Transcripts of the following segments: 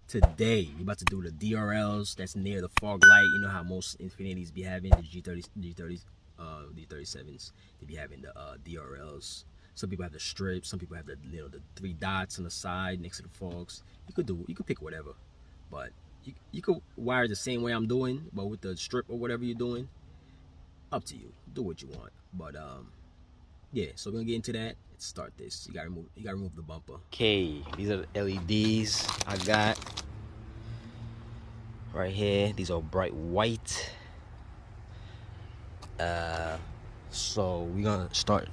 Today we're about to do the DRLs that's near the fog light. You know how most Infinitis be having the G30s, D37s. They be having the DRLs. Some people have the strips. Some people have the the 3 dots on the side next to the fogs. You could pick whatever, but you could wire it the same way I'm doing, but with the strip or whatever you're doing. Up to you. Do what you want. But yeah. So we're gonna get into that. Let's start this. You gotta remove the bumper. Okay, these are the LEDs I got right here. These are bright white. So we're gonna start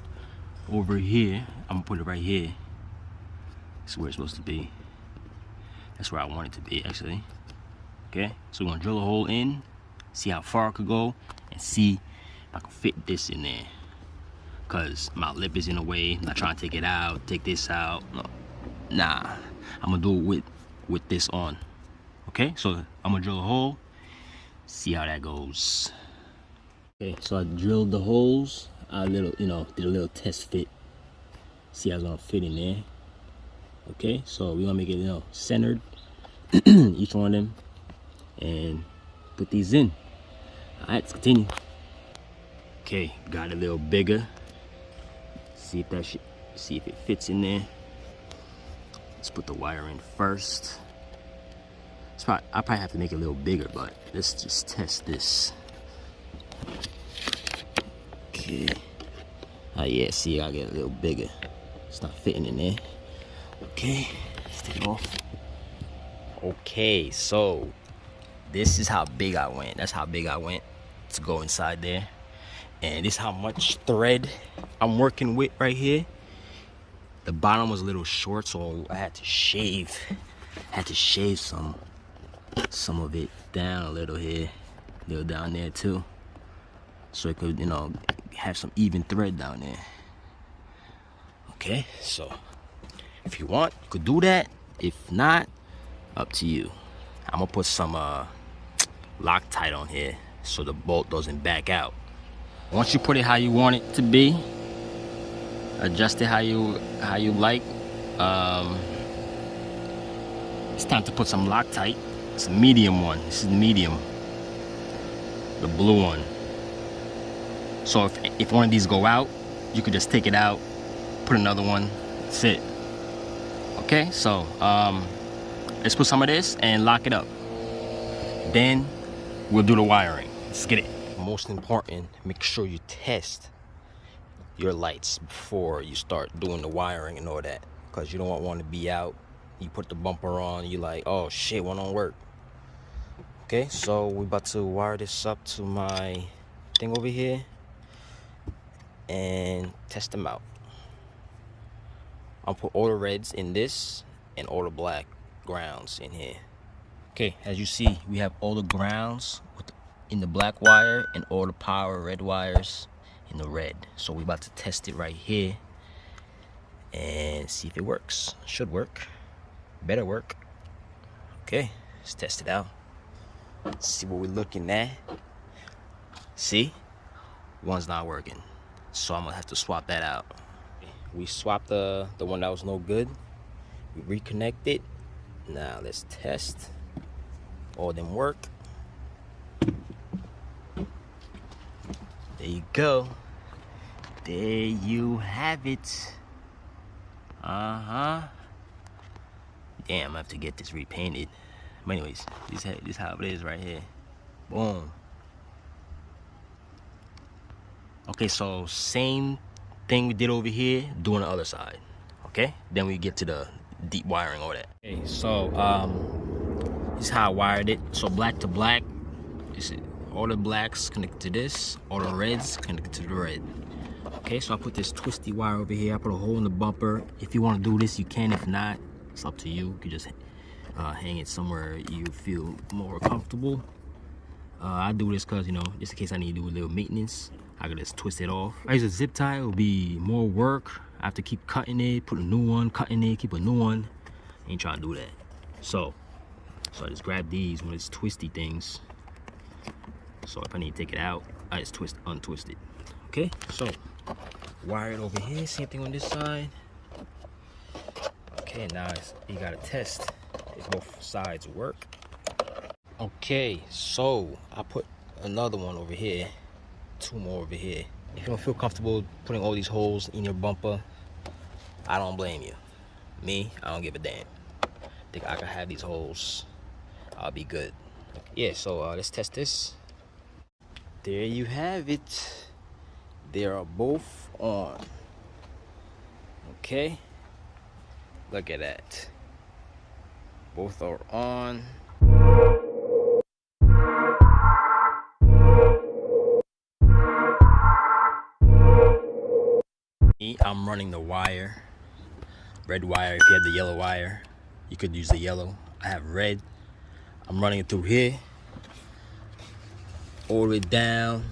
over here. I'm gonna put it right here. That's where it's supposed to be. That's where I want it to be, actually. Okay, so we're gonna drill a hole in, see how far it could go, and see if I can fit this in there. Cause my lip is in the way. I'm not trying to take it out, take this out. No. Nah, I'm gonna do it with this on. Okay, so I'm gonna drill a hole, see how that goes. Okay, so I drilled the holes. I did a little test fit. See how it's gonna fit in there. Okay, so we're gonna make it, centered, each one of them, and put these in. All right, let's continue. Okay, got it a little bigger. See if it fits in there. Let's put the wire in first. I probably have to make it a little bigger, but let's just test this. Okay. Oh yeah, see, I get a little bigger. It's not fitting in there. Okay, let's take it off. Okay, so this is how big I went. That's how big I went to go inside there. And this is how much thread I'm working with right here. The bottom was a little short, so I had to shave. Some of it down a little here, a little down there too, so it could, have some even thread down there. Okay, so if you want, you could do that. If not, up to you. I'm gonna put some Loctite on here so the bolt doesn't back out. Once you put it how you want it to be, adjust it how you like. It's time to put some Loctite. It's a medium one. This is the medium, the blue one. So if one of these go out, you could just take it out, put another one. That's it. Okay, so let's put some of this and lock it up. Then we'll do the wiring. Let's get it. Most important, make sure you test your lights before you start doing the wiring and all that, because you don't want one to be out. You put the bumper on, you're like, oh shit, one don't work. Okay, so we're about to wire this up to my thing over here and test them out. I'll put all the reds in this and all the black grounds in here. Okay, as you see, we have all the grounds in the black wire and all the power red wires in the red. So we're about to test it right here and see if it works. Should work. Better work. Okay, let's test it out. Let's see what we're looking at. See? One's not working. So I'm gonna have to swap that out. We swapped the one that was no good. We reconnect it. Now let's test. All of them work. There you go. There you have it. Damn, I have to get this repainted. But anyways, this is how it is right here. Boom. Okay, so same thing we did over here, do on the other side. Okay, then we get to the deep wiring, all that. Okay, so this is how I wired it. So black to black. All the blacks connected to this, all the reds connected to the red. Okay, so I put this twisty wire over here. I put a hole in the bumper. If you want to do this, you can. If not, it's up to you. You can just hang it somewhere you feel more comfortable. I do this because, just in case I need to do a little maintenance, I can just twist it off. If I use a zip tie, it will be more work. I have to keep cutting it, put a new one, cutting it, keep a new one. I ain't trying to do that. So I just grab these, one of these twisty things. So if I need to take it out, I just untwist it. Okay, so wire it over here, same thing on this side. Okay, now you gotta test if both sides work. Okay, so I put another one over here, 2 more over here. If you don't feel comfortable putting all these holes in your bumper, I don't blame you. Me, I don't give a damn. Think I can have these holes, I'll be good. Yeah, so let's test this. There you have it. They are both on. Okay, look at that. Both are on. I'm running the wire, red wire. If you have the yellow wire, you could use the yellow. I have red. I'm running it through here, all the way down.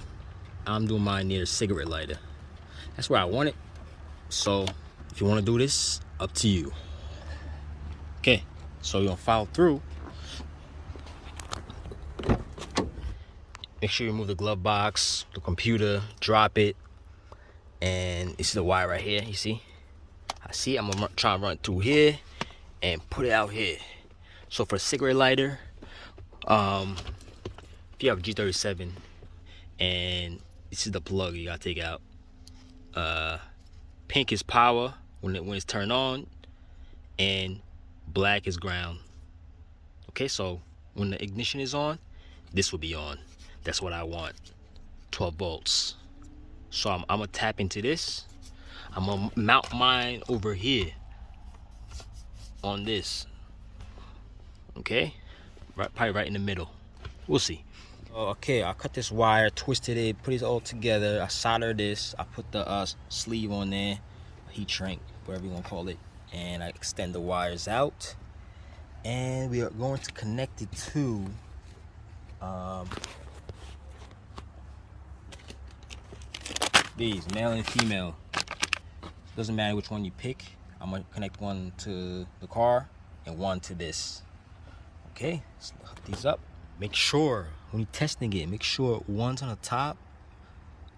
I'm doing mine near the cigarette lighter. That's where I want it. So if you want to do this, up to you. Okay, so you're gonna follow through. Make sure you remove the glove box, the computer, drop it. And this is the wire right here, you see? I'm gonna try and run it through here and put it out here. So for a cigarette lighter, if you have a G37 and this is the plug you gotta take out. Pink is power when it's turned on, and black is ground. Okay, so when the ignition is on, this will be on. That's what I want, 12 volts. So I'm gonna tap into this. I'm gonna mount mine over here on this. Okay, probably right in the middle. We'll see. Okay, I cut this wire, twisted it, put it all together. I soldered this. I put the sleeve on there, heat shrink, whatever you wanna call it, and I extend the wires out. And we are going to connect it to these, male and female. Doesn't matter which one you pick. I'm gonna connect one to the car and one to this. Okay, let's hook these up. Make sure when you're testing it, make sure one's on the top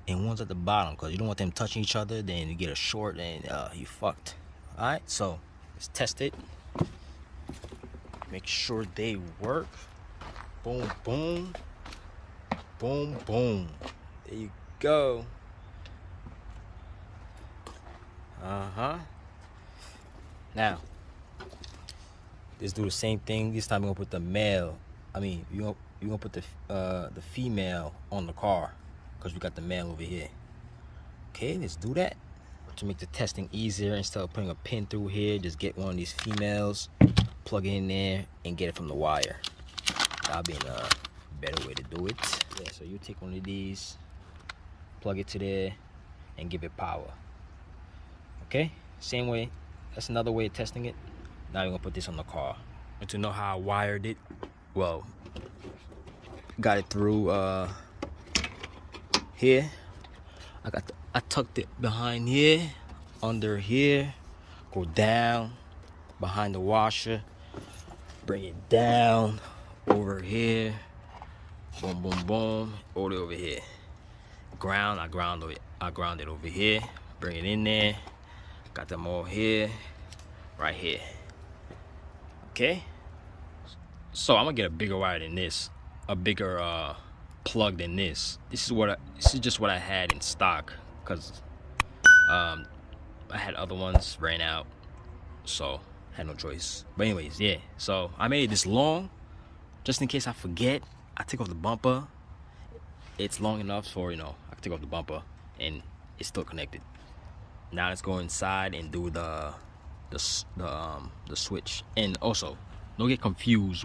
and one's at the bottom, because you don't want them touching each other, then you get a short and you fucked. All right, so let's test it. Make sure they work. Boom, boom, boom, boom. There you go. Now, let's do the same thing. This time we're gonna put the male. You're gonna put the female on the car, because we got the male over here. Okay, let's do that. To make the testing easier, instead of putting a pin through here, just get one of these females, plug it in there, and get it from the wire. That'll be a better way to do it. Yeah, so you take one of these, plug it to there, and give it power. Okay, same way. That's another way of testing it. Now we're gonna put this on the car. And to know how I wired it, well, got it through here. I tucked it behind here, under here, go down behind the washer, bring it down over here, boom, boom, boom, all the way over here. Ground, I ground it over here, bring it in there, got them all here, right here. Okay, so I'm gonna get a bigger wire than this, a bigger plug than this. This is just what I had in stock, because I had other ones, ran out, so had no choice. But anyways, yeah, so I made it this long just in case I forget. I take off the bumper. It's long enough for, I can take off the bumper and it's still connected. Now let's go inside and do the switch. And also, don't get confused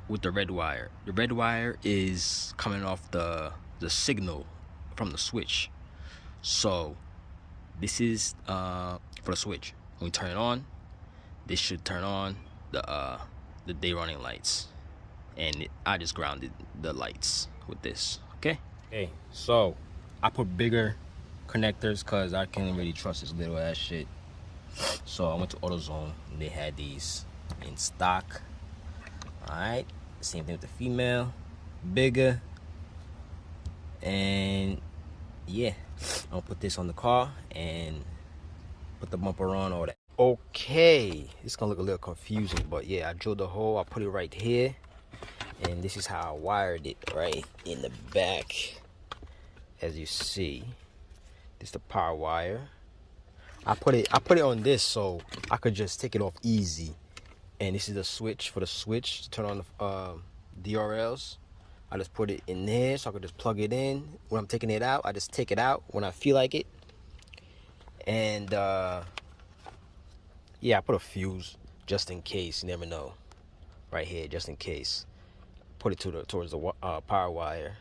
with the red wire. The red wire is coming off the signal from the switch. So this is for the switch. When we turn it on, this should turn on the day running lights. And I just grounded the lights with this. Okay, so I put bigger connectors because I can't really trust this little ass shit. So I went to AutoZone and they had these in stock. Alright, same thing with the female, bigger. And yeah, I'll put this on the car and put the bumper on, all that. Okay, it's gonna look a little confusing, but yeah, I drilled the hole, I put it right here, and this is how I wired it right in the back. As you see, this is the power wire. I put it on this so I could just take it off easy. And this is the switch for the switch to turn on the DRLs. I just put it in there so I could just plug it in. When I'm taking it out, I just take it out when I feel like it. And yeah, I put a fuse just in case. You never know. Right here, just in case. Put it towards the power wire.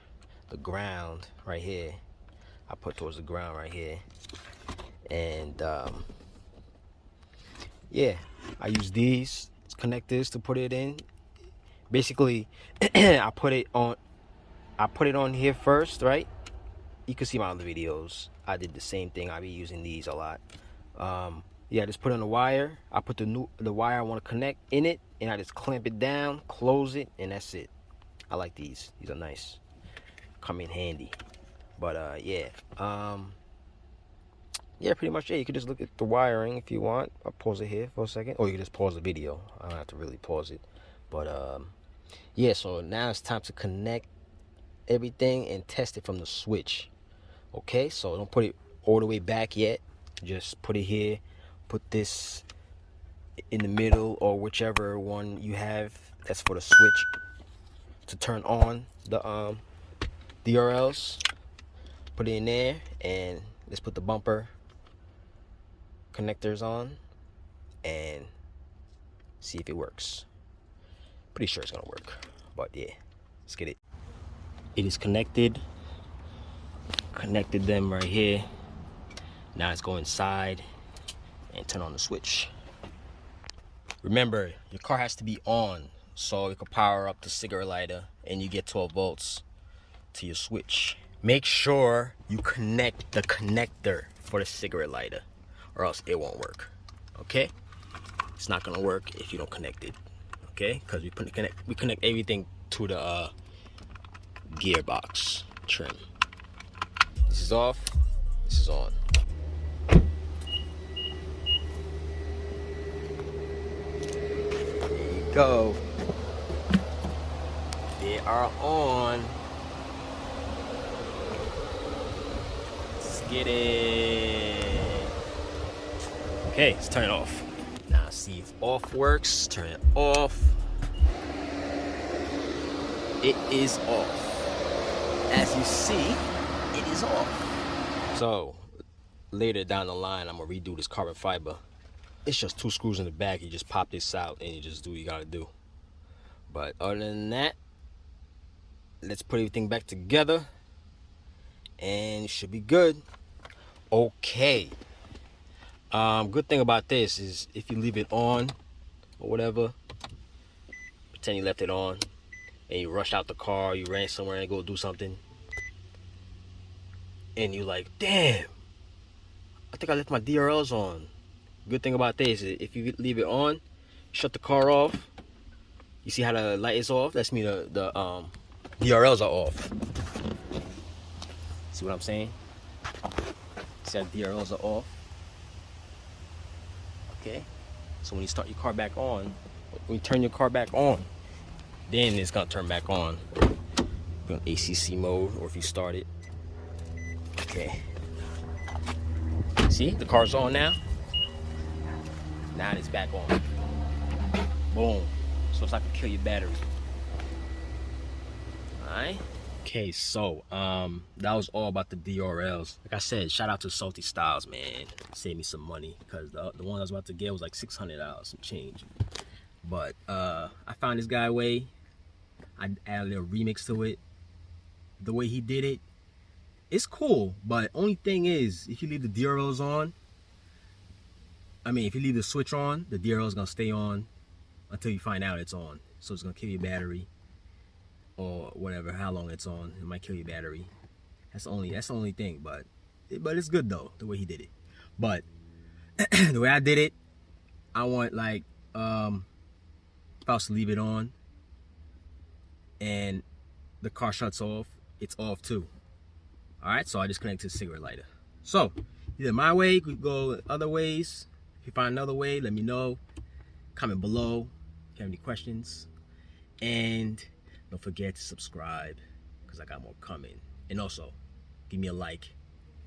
The ground right here. I put towards the ground right here. And yeah, I use these connectors to put it in. Basically, I put it on here first, right? You can see my other videos. I did the same thing. I be using these a lot. Yeah, I just put on the wire. I put the wire I want to connect in it, and I just clamp it down, close it, and that's it. I like these. These are nice. Come in handy. But yeah. Yeah, pretty much. Yeah, you can just look at the wiring if you want. I'll pause it here for a second, or you can just pause the video. I don't have to really pause it. But yeah. So now it's time to connect everything and test it from the switch. Okay, so don't put it all the way back yet. Just put it here. Put this in the middle, or whichever one you have. That's for the switch to turn on the DRLs. Put it in there, and let's put the bumper connectors on and see if it works. Pretty sure it's gonna work, but yeah, let's get it. It is connected. Connected them right here. Now let's go inside and turn on the switch. Remember, your car has to be on so it can power up the cigarette lighter and you get 12 volts to your switch. Make sure you connect the connector for the cigarette lighter, or else it won't work. Okay? It's not gonna work if you don't connect it. Okay? Because we connect everything to the gearbox trim. This is off. This is on. There you go. They are on. Let's get it. Okay, let's turn it off. Now see if off works. Turn it off. It is off. As you see, it is off. So later down the line, I'm gonna redo this carbon fiber. It's just 2 screws in the back. You just pop this out and you just do what you gotta do. But other than that, let's put everything back together and it should be good. Okay. Good thing about this is if you leave it on or whatever, pretend you left it on and you rush out the car, you ran somewhere and go do something, and you like, damn, I think I left my DRLs on. Good thing about this is if you leave it on, shut the car off, you see how the light is off? That's mean the DRLs are off. See what I'm saying? See how the DRLs are off? Okay, so when you start your car back on, when you turn your car back on, then it's gonna turn back on. Put on ACC mode, or if you start it. Okay. See, the car's on now. Now it's back on. Boom. So it's like to kill your battery. Alright. Okay, so that was all about the DRLs. Like I said, shout out to Salty Styles, man. Saved me some money because the one I was about to get was like $600 some change. But I found this guy way. I added a little remix to it. The way he did it, it's cool. But only thing is, if you leave the DRLs on, if you leave the switch on, the DRL is gonna stay on until you find out it's on. So it's gonna kill your battery. Or whatever, how long it's on, it might kill your battery. That's the only thing, but it's good though, the way he did it. But the way I did it, I want like if I was to leave it on and the car shuts off, it's off too. Alright, so I just connect to the cigarette lighter. So either my way, could go other ways. If you find another way, let me know. Comment below if you have any questions. And don't forget to subscribe, because I got more coming. And also, give me a like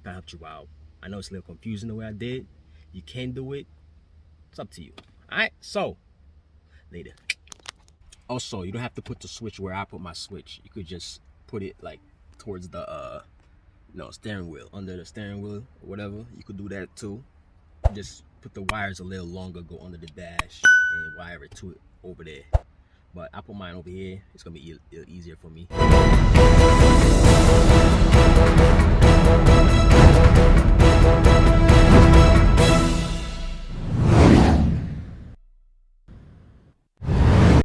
if I helped you out. I know it's a little confusing the way I did. You can do it. It's up to you. Alright, so later. Also, you don't have to put the switch where I put my switch. You could just put it like towards the steering wheel, under the steering wheel or whatever. You could do that too. Just put the wires a little longer, go under the dash and wire it to it over there. But I put mine over here. It's gonna be easier for me.